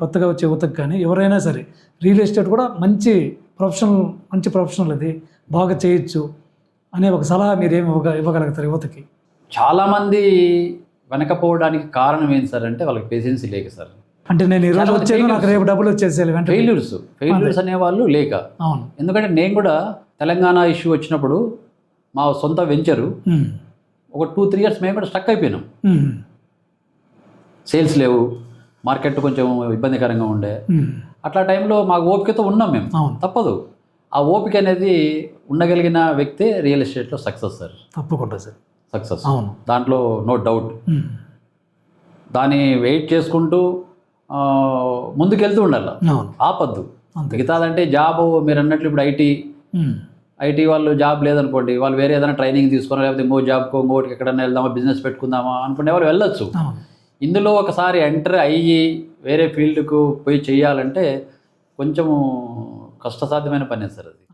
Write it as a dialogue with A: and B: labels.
A: కొత్తగా వచ్చే యువతకు కానీ ఎవరైనా సరే రియల్ ఎస్టేట్ కూడా మంచి ప్రొఫెషనల్ అది, బాగా చేయొచ్చు అనే ఒక సలహా మీరేమి ఇవ్వగలుగుతారు యువతకి?
B: చాలామంది వెనకపోవడానికి కారణం ఏంటి సార్ అంటే వాళ్ళకి పేషెన్సీ లేక సార్.
A: అంటే నేను ఈరోజు వచ్చాను, నాకు రేపు డబ్బులు వచ్చేసేయాలి వెంటనే.
B: ఫెయిల్యూర్స్ అనేవాళ్ళు లేక.
A: అవును.
B: ఎందుకంటే నేను కూడా తెలంగాణ ఇష్యూ వచ్చినప్పుడు మా సొంత వెంచరు ఒక 2-3 ఇయర్స్ మేము కూడా స్టక్ అయిపోయినాం. సేల్స్ లేవు, మార్కెట్ కొంచెం ఇబ్బందికరంగా ఉండే. అట్లా టైంలో మాకు ఓపికతో ఉన్నాం మేము, తప్పదు. ఆ ఓపిక అనేది ఉండగలిగిన వ్యక్తే రియల్ ఎస్టేట్లో సక్సెస్ సార్.
A: తప్పకుండా సార్,
B: సక్సెస్. అవును, దాంట్లో నో డౌట్. దాన్ని వెయిట్ చేసుకుంటూ ముందుకెళ్తూ ఉండాలి, ఆపద్దు. మిగతాదంటే జాబ్ మీరు అన్నట్లు ఇప్పుడు ఐటీ వాళ్ళు జాబ్ లేదనుకోండి, వాళ్ళు వేరే ఏదైనా ట్రైనింగ్ తీసుకున్నా లేకపోతే ఇంకో జాబ్కో ఇంకోటికి ఎక్కడైనా వెళ్దామా, బిజినెస్ పెట్టుకుందామా అనుకునే వాళ్ళు వెళ్ళొచ్చు. ఇందులో ఒకసారి ఎంటర్ అయ్యి వేరే ఫీల్డ్కు పోయి చేయాలంటే కొంచెము కష్టసాధ్యమైన పనే సార్ అది.